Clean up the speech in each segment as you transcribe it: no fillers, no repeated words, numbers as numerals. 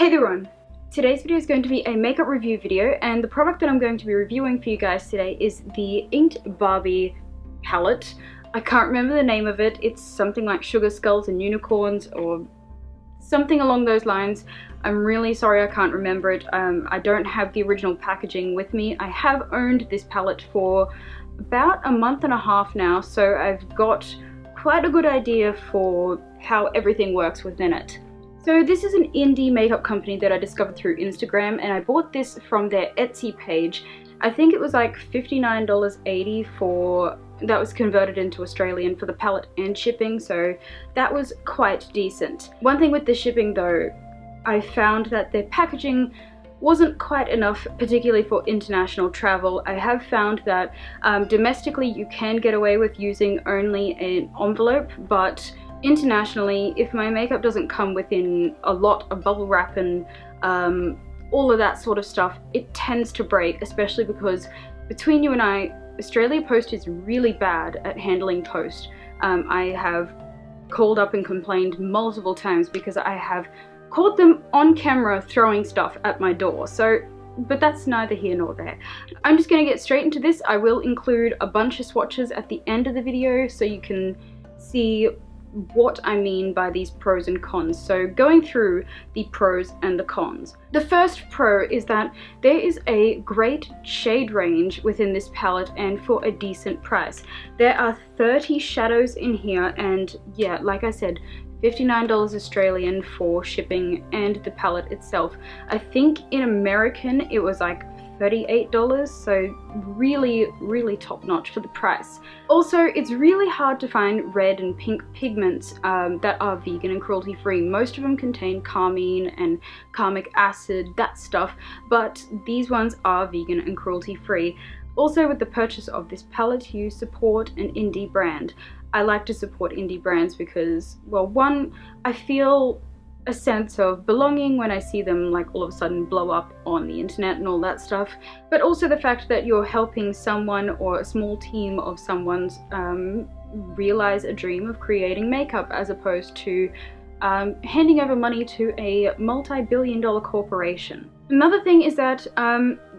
Hey there everyone! Today's video is going to be a makeup review video, and the product that I'm going to be reviewing for you guys today is the Inked Barbie palette. I can't remember the name of it. It's something like SugarSkulls and Unicorns or something along those lines. I'm really sorry I can't remember it. I don't have the original packaging with me. I have owned this palette for about a month and a half now, so I've got quite a good idea for how everything works within it. So this is an indie makeup company that I discovered through Instagram, and I bought this from their Etsy page. I think it was like $59.80 for, that was converted into Australian for the palette and shipping, so that was quite decent. One thing with the shipping though, I found that their packaging wasn't quite enough, particularly for international travel. I have found that domestically you can get away with using only an envelope, but internationally, if my makeup doesn't come within a lot of bubble wrap and all of that sort of stuff, it tends to break, especially because between you and I, Australia Post is really bad at handling toast. I have called up and complained multiple times because I have caught them on camera throwing stuff at my door. So, but that's neither here nor there. I'm just going to get straight into this. I will include a bunch of swatches at the end of the video so you can see what I mean by these pros and cons. So going through the pros and the cons. The first pro is that there is a great shade range within this palette and for a decent price. There are 30 shadows in here, and yeah, like I said, $59 Australian for shipping and the palette itself. I think in American it was like $38, so really top notch for the price. Also, it's really hard to find red and pink pigments that are vegan and cruelty free. Most of them contain carmine and carmic acid, that stuff, but these ones are vegan and cruelty free. Also, with the purchase of this palette, you support an indie brand. I like to support indie brands because, well, one, I feel a sense of belonging when I see them like all of a sudden blow up on the internet and all that stuff, but also the fact that you're helping someone or a small team of someone's realize a dream of creating makeup, as opposed to handing over money to a multi-billion-dollar corporation. Another thing is that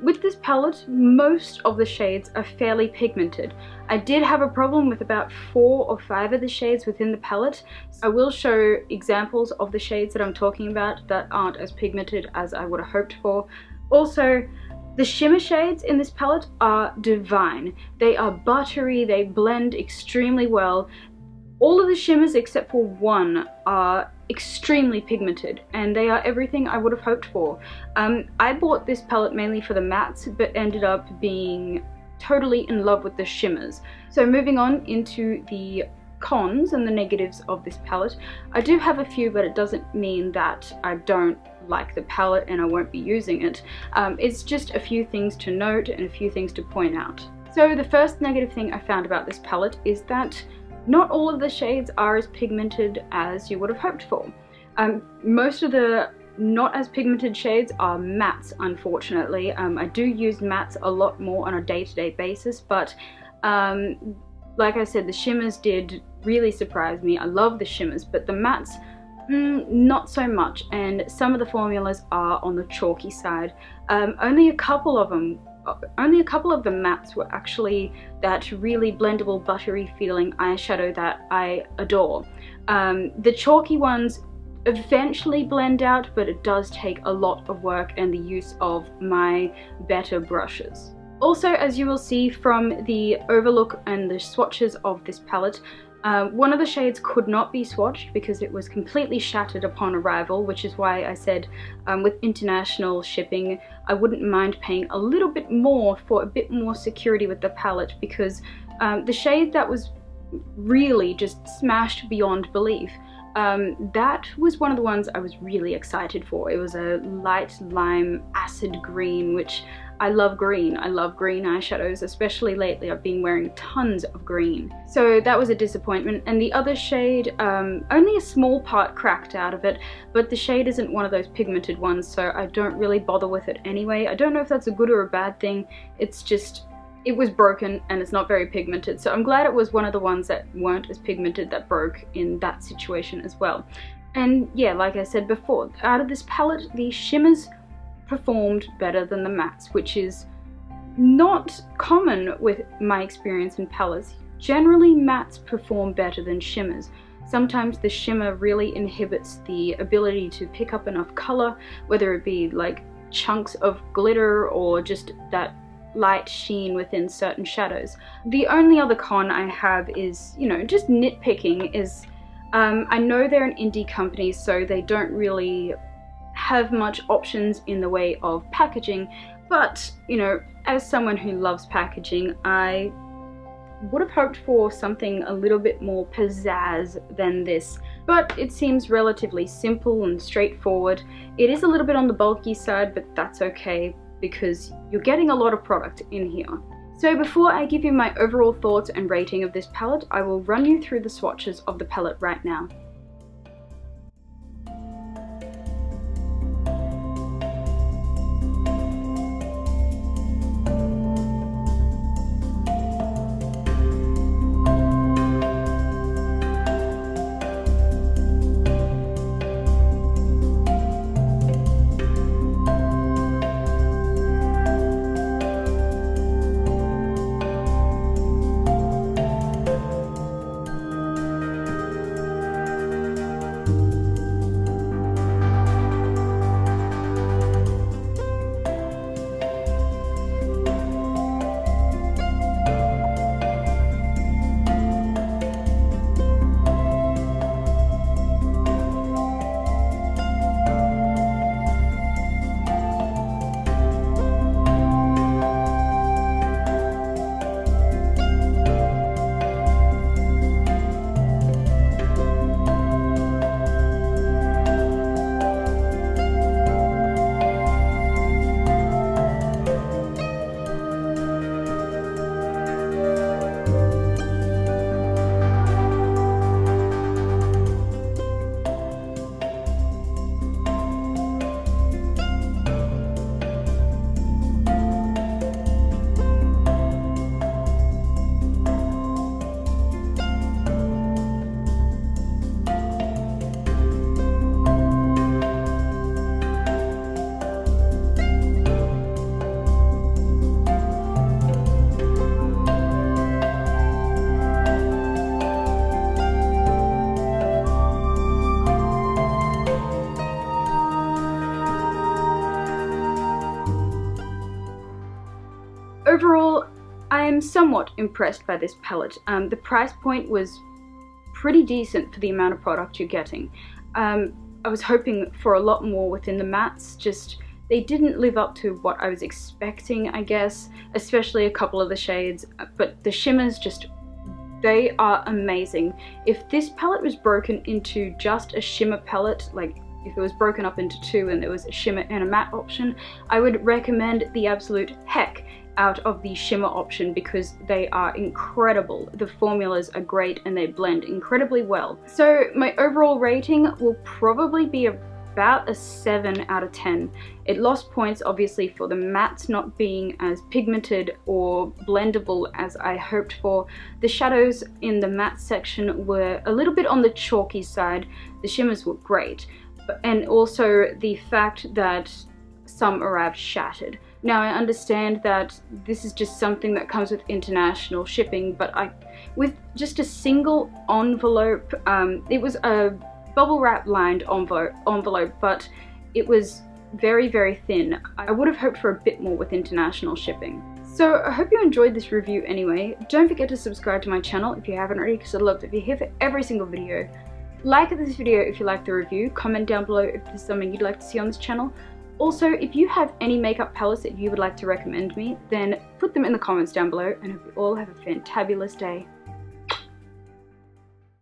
with this palette, most of the shades are fairly pigmented. I did have a problem with about 4 or 5 of the shades within the palette. I will show examples of the shades that I'm talking about that aren't as pigmented as I would have hoped for. Also, the shimmer shades in this palette are divine. They are buttery, they blend extremely well. All of the shimmers except for one are extremely pigmented, and they are everything I would have hoped for. I bought this palette mainly for the mattes, but ended up being totally in love with the shimmers. So moving on into the cons and the negatives of this palette. I do have a few, but it doesn't mean that I don't like the palette and I won't be using it. It's just a few things to note and a few things to point out. So the first negative thing I found about this palette is that not all of the shades are as pigmented as you would have hoped for. Most of the not as pigmented shades are mattes, unfortunately. I do use mattes a lot more on a day-to-day basis, but like I said, the shimmers did really surprise me. I love the shimmers, but the mattes, not so much, and some of the formulas are on the chalky side. Only a couple of the mattes were actually that really blendable, buttery feeling eyeshadow that I adore. The chalky ones eventually blend out, but it does take a lot of work and the use of my better brushes. Also, as you will see from the overlook and the swatches of this palette, one of the shades could not be swatched because it was completely shattered upon arrival, which is why I said with international shipping I wouldn't mind paying a little bit more for a bit more security with the palette, because the shade that was really just smashed beyond belief, that was one of the ones I was really excited for. It was a light lime acid green, which I love green. I love green eyeshadows, especially lately. I've been wearing tons of green. So that was a disappointment. And the other shade, only a small part cracked out of it, but the shade isn't one of those pigmented ones, so I don't really bother with it anyway. I don't know if that's a good or a bad thing. It's just, it was broken and it's not very pigmented. So I'm glad it was one of the ones that weren't as pigmented that broke in that situation as well. And yeah, like I said before, out of this palette, the shimmers performed better than the mattes, which is not common with my experience in palettes. Generally, mattes perform better than shimmers. Sometimes the shimmer really inhibits the ability to pick up enough color, whether it be like chunks of glitter or just that light sheen within certain shadows. The only other con I have is, you know, just nitpicking is, I know they're an indie company, so they don't really have much options in the way of packaging, but, you know, as someone who loves packaging, I would have hoped for something a little bit more pizzazz than this, but it seems relatively simple and straightforward. It is a little bit on the bulky side, but that's okay because you're getting a lot of product in here. So before I give you my overall thoughts and rating of this palette, I will run you through the swatches of the palette right now. Overall, I am somewhat impressed by this palette. The price point was pretty decent for the amount of product you're getting. I was hoping for a lot more within the mattes, just they didn't live up to what I was expecting, I guess, especially a couple of the shades, but the shimmers just, they are amazing. If this palette was broken into just a shimmer palette, like if it was broken up into two and there was a shimmer and a matte option, I would recommend the absolute heck out of the shimmer option because they are incredible. The formulas are great and they blend incredibly well. So my overall rating will probably be about a 7 out of 10. It lost points obviously for the mattes not being as pigmented or blendable as I hoped for. The shadows in the matte section were a little bit on the chalky side. The shimmers were great, and also the fact that some arrived shattered. Now I understand that this is just something that comes with international shipping, but with just a single envelope, it was a bubble wrap lined envelope, but it was very, very thin. I would have hoped for a bit more with international shipping. So I hope you enjoyed this review anyway. Don't forget to subscribe to my channel if you haven't already, because I'd love to be here for every single video. Like this video if you like the review, comment down below if there's something you'd like to see on this channel. Also, if you have any makeup palettes that you would like to recommend me, then put them in the comments down below, and I hope you all have a fantabulous day.